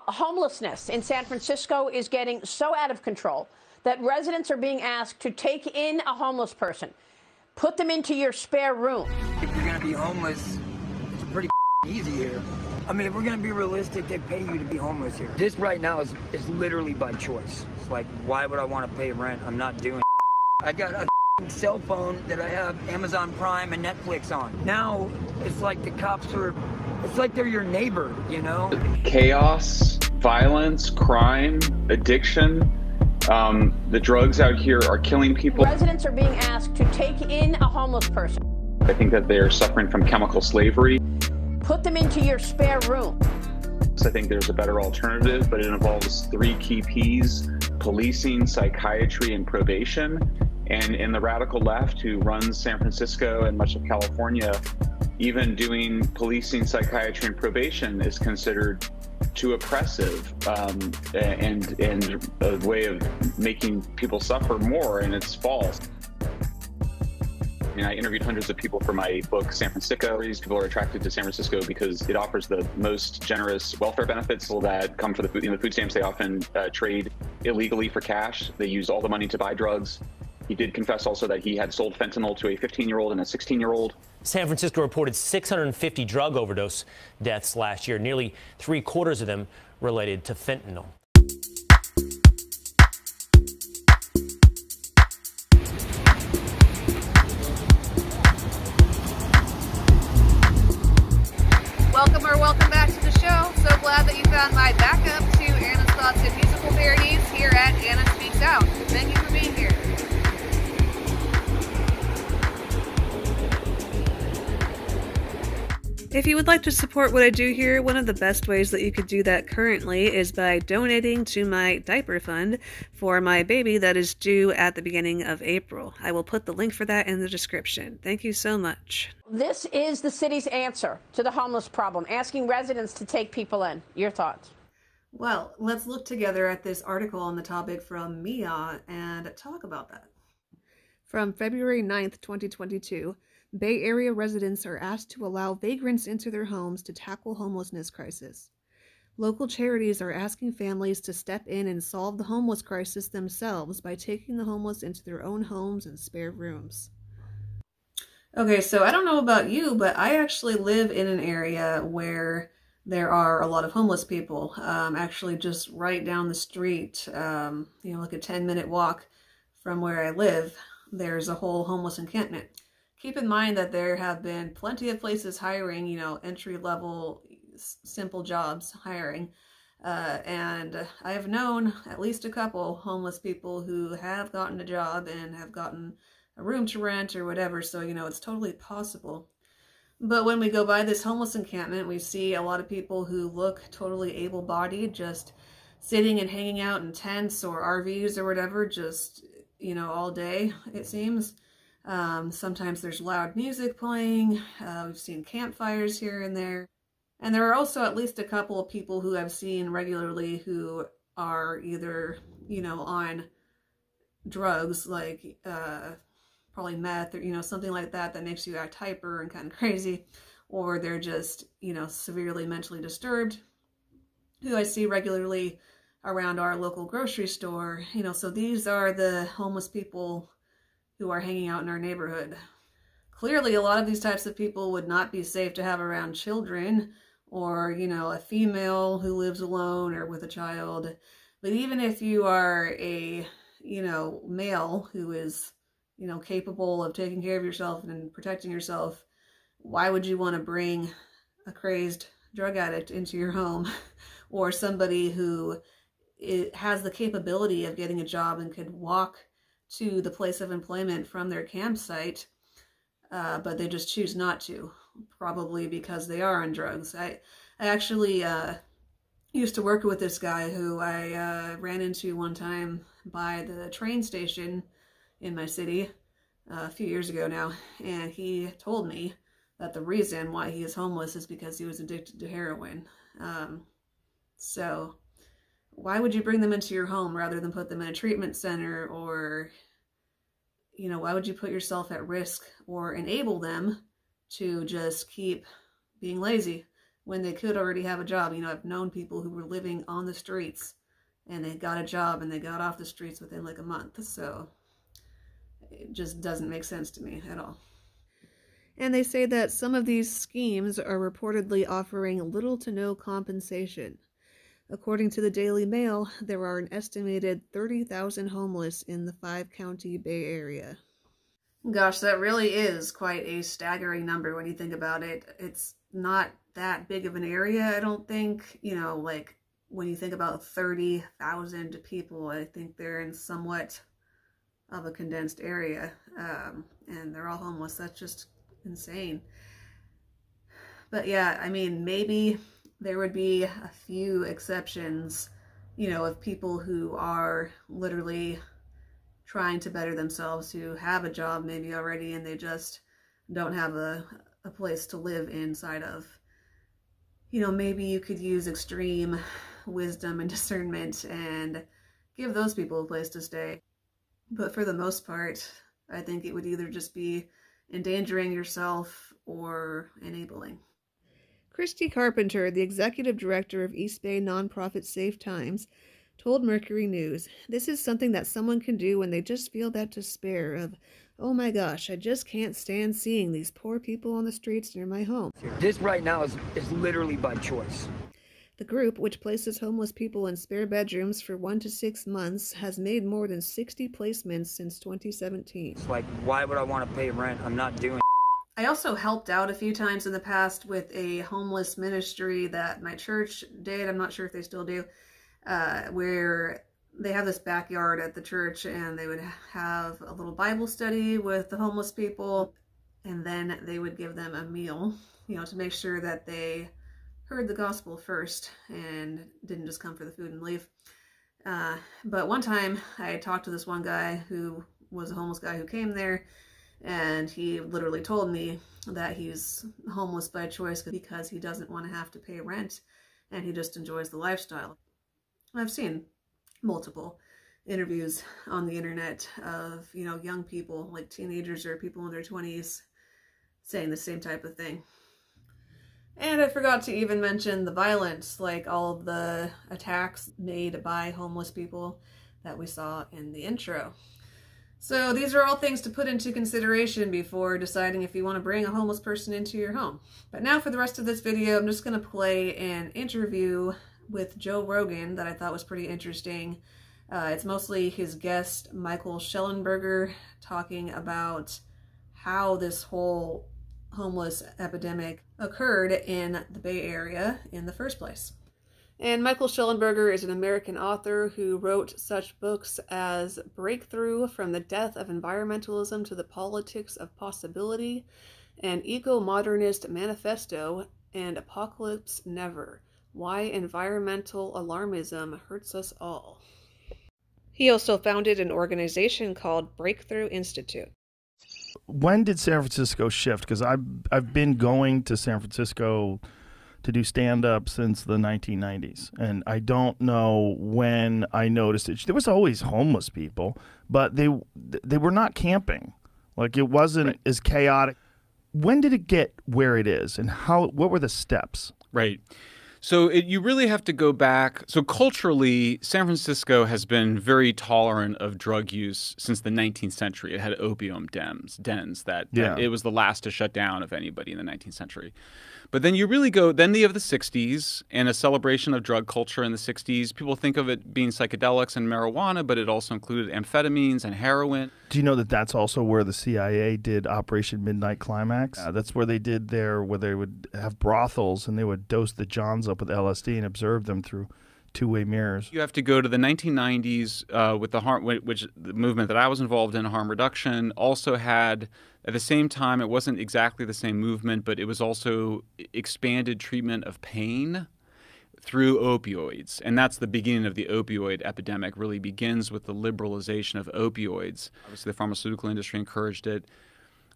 Homelessness in San Francisco is getting so out of control that residents are being asked to take in a homeless person, put them into your spare room. If you're going to be homeless, it's pretty easy here. I mean, if we're going to be realistic, they pay you to be homeless here. This right now is literally by choice. It's like, why would I want to pay rent? I'm not doing it. I got a cell phone that I have Amazon Prime and Netflix on. Now, it's like the cops are, it's like they're your neighbor, you know? Chaos, violence, crime, addiction. The drugs out here are killing people. Residents are being asked to take in a homeless person. I think that they are suffering from chemical slavery. Put them into your spare room. I think there's a better alternative, but it involves 3 key Ps: policing, psychiatry, and probation. And in the radical left, who runs San Francisco and much of California, even doing policing, psychiatry, and probation is considered too oppressive and a way of making people suffer more, and it's false. I interviewed hundreds of people for my book, San Francisco. These people are attracted to San Francisco because it offers the most generous welfare benefits that come from the food. The food stamps, they often trade illegally for cash. They use all the money to buy drugs. He did confess also that he had sold fentanyl to a 15-year-old and a 16-year-old. San Francisco reported 650 drug overdose deaths last year, nearly 3/4 of them related to fentanyl. Welcome back to the show. So glad that you found my backup to Anna's Thoughts and Musical Parodies here at Anna Speaks Out. Thank you for being here. If you would like to support what I do here, one of the best ways that you could do that currently is by donating to my Diaper Fund for my baby that is due at the beginning of April. I will put the link for that in the description. Thank you so much. This is the city's answer to the homeless problem, asking residents to take people in. Your thoughts? Well, let's look together at this article on the topic from Mia and talk about that. From February 9th, 2022, Bay Area residents are asked to allow vagrants into their homes to tackle homelessness crisis. Local charities are asking families to step in and solve the homeless crisis themselves by taking the homeless into their own homes and spare rooms. Okay, so I don't know about you, but I actually live in an area where there are a lot of homeless people. Actually just right down the street, like a 10-minute walk from where I live, there's a whole homeless encampment. Keep in mind that there have been plenty of places hiring, entry-level, simple jobs hiring. And I have known at least a couple homeless people who have gotten a job and have gotten a room to rent or whatever. So, it's totally possible. But when we go by this homeless encampment, we see a lot of people who look totally able-bodied, just sitting and hanging out in tents or RVs or whatever, just, all day, it seems. Sometimes there's loud music playing. We've seen campfires here and there. And there are also at least a couple of people who I've seen regularly who are either, on drugs, like probably meth or, something like that makes you act hyper and kind of crazy. Or they're just, severely mentally disturbed, who I see regularly around our local grocery store. So these are the homeless people who are hanging out in our neighborhood. Clearly, a lot of these types of people would not be safe to have around children or, a female who lives alone or with a child. But even if you are a, male who is, capable of taking care of yourself and protecting yourself, why would you want to bring a crazed drug addict into your home or somebody who has the capability of getting a job and could walk to the place of employment from their campsite, but they just choose not to, probably because they are on drugs. I actually used to work with this guy who I ran into one time by the train station in my city a few years ago now, and he told me that the reason why he is homeless is because he was addicted to heroin. So why would you bring them into your home rather than put them in a treatment center? Or, why would you put yourself at risk or enable them to just keep being lazy when they could already have a job. You know, I've known people who were living on the streets and they got a job and they got off the streets within like a month. So it just doesn't make sense to me at all. And they say that some of these schemes are reportedly offering little to no compensation. According to the Daily Mail, there are an estimated 30,000 homeless in the 5-county Bay Area. Gosh, that really is quite a staggering number when you think about it. It's not that big of an area, I don't think. You know, like when you think about 30,000 people, I think they're in somewhat of a condensed area, and they're all homeless. That's just insane. But yeah, I mean, maybe there would be a few exceptions, you know, of people who are literally trying to better themselves, who have a job maybe already and they just don't have a place to live inside of. You know, maybe you could use extreme wisdom and discernment and give those people a place to stay. But for the most part, I think it would either just be endangering yourself or enabling. Christy Carpenter, the executive director of East Bay nonprofit Safe Times, told Mercury News, "This is something that someone can do when they just feel that despair of, oh my gosh, I just can't stand seeing these poor people on the streets near my home." This right now is literally by choice. The group, which places homeless people in spare bedrooms for 1 to 6 months, has made more than 60 placements since 2017. It's like, why would I want to pay rent? I'm not doing it. I also helped out a few times in the past with a homeless ministry that my church did. I'm not sure if they still do, where they have this backyard at the church and they would have a little Bible study with the homeless people, and then they would give them a meal, you know, to make sure that they heard the gospel first and didn't just come for the food and leave. But one time I talked to this one guy who was a homeless guy who came there, and he literally told me that he's homeless by choice because he doesn't want to have to pay rent and he just enjoys the lifestyle. I've seen multiple interviews on the internet of, you know, young people, like teenagers or people in their 20s, saying the same type of thing. And I forgot to even mention the violence, like all of the attacks made by homeless people that we saw in the intro. So these are all things to put into consideration before deciding if you want to bring a homeless person into your home. But now for the rest of this video, I'm just going to play an interview with Joe Rogan that I thought was pretty interesting. It's mostly his guest, Michael Schellenberger, talking about how this whole homeless epidemic occurred in the Bay Area in the first place. And Michael Schellenberger is an American author who wrote such books as Breakthrough: From the Death of Environmentalism to the Politics of Possibility, and Eco-Modernist Manifesto, and Apocalypse Never: Why Environmental Alarmism Hurts Us All. He also founded an organization called Breakthrough Institute. When did San Francisco shift? Because I've been going to San Francisco to do stand-up since the 1990s, and I don't know when I noticed it. There was always homeless people, but they were not camping. Like, it wasn't as chaotic. When did it get where it is, and what were the steps? Right. So you really have to go back. So culturally, San Francisco has been very tolerant of drug use since the 19th century. It had opium dens that it was the last to shut down of anybody in the 19th century. But then you really go, then you have the 60s and a celebration of drug culture in the 60s. People think of it being psychedelics and marijuana, but it also included amphetamines and heroin. Do you know that that's also where the CIA did Operation Midnight Climax? That's where they did where they would have brothels and they would dose the Johns up with LSD and observe them through two-way mirrors. You have to go to the 1990s with the the movement that I was involved in, harm reduction, also had. At the same time, it wasn't exactly the same movement, but it was also expanded treatment of pain through opioids. And that's the beginning of the opioid epidemic, really begins with the liberalization of opioids. Obviously, the pharmaceutical industry encouraged it.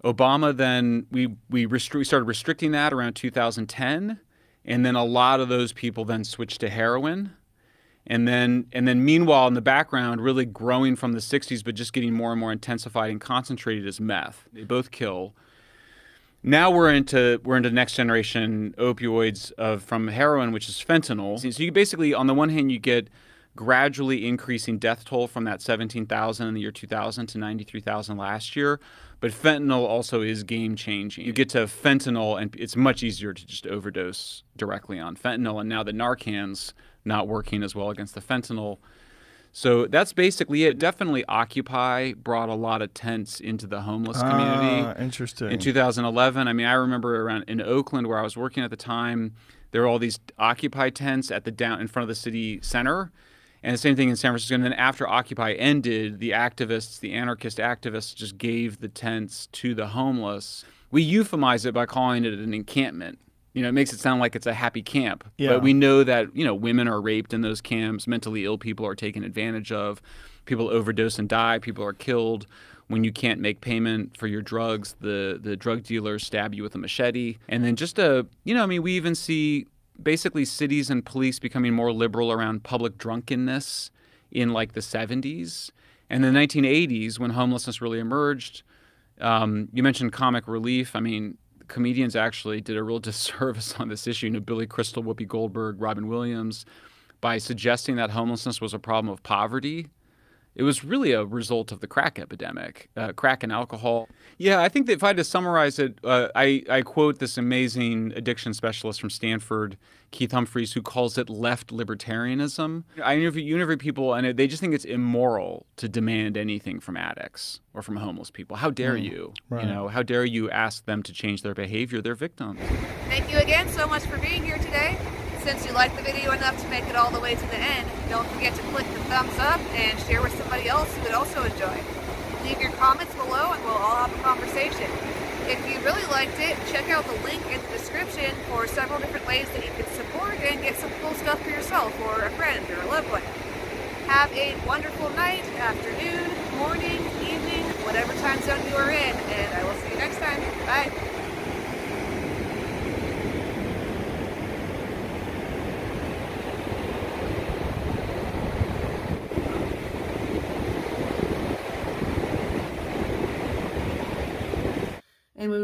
Obama then, we started restricting that around 2010, and then a lot of those people then switched to heroin. And then meanwhile, in the background, really growing from the 60s, but just getting more and more intensified and concentrated, is meth. They both kill. Now we're into next generation opioids from heroin, which is fentanyl. So you basically, on the one hand, you get gradually increasing death toll from that 17,000 in the year 2000 to 93,000 last year. But fentanyl also is game changing. You get to fentanyl and it's much easier to just overdose directly on fentanyl. And now the Narcan's not working as well against the fentanyl. So that's basically it. Definitely Occupy brought a lot of tents into the homeless community. Interesting. In 2011, I mean, I remember around in Oakland where I was working at the time, there were all these Occupy tents at in front of the city center. And the same thing in San Francisco. And then after Occupy ended, the anarchist activists just gave the tents to the homeless. We euphemize it by calling it an encampment. You know, it makes it sound like it's a happy camp. Yeah. But we know that, you know, women are raped in those camps, mentally ill people are taken advantage of, people overdose and die, people are killed. When you can't make payment for your drugs, the drug dealers stab you with a machete. And then we even see basically cities and police becoming more liberal around public drunkenness in like the 70s. And the 1980s, when homelessness really emerged, you mentioned comic relief. I mean, comedians actually did a real disservice on this issue. You know, Billy Crystal, Whoopi Goldberg, Robin Williams, by suggesting that homelessness was a problem of poverty. It was really a result of the crack epidemic, crack and alcohol. Yeah, I think that if I had to summarize it, I quote this amazing addiction specialist from Stanford, Keith Humphreys, who calls it left libertarianism. I interview people, and they just think it's immoral to demand anything from addicts or from homeless people. How dare you? Right. You know, how dare you ask them to change their behavior? They're victims. Thank you again so much for being here today. Since you liked the video enough to make it all the way to the end, don't forget to click the thumbs up and share with somebody else who would also enjoy. Leave your comments below and we'll all have a conversation. If you really liked it, check out the link in the description for several different ways that you can support and get some cool stuff for yourself or a friend or a loved one. Have a wonderful night, afternoon, morning, evening, whatever time zone you are in, and I will see you next time. Bye. And we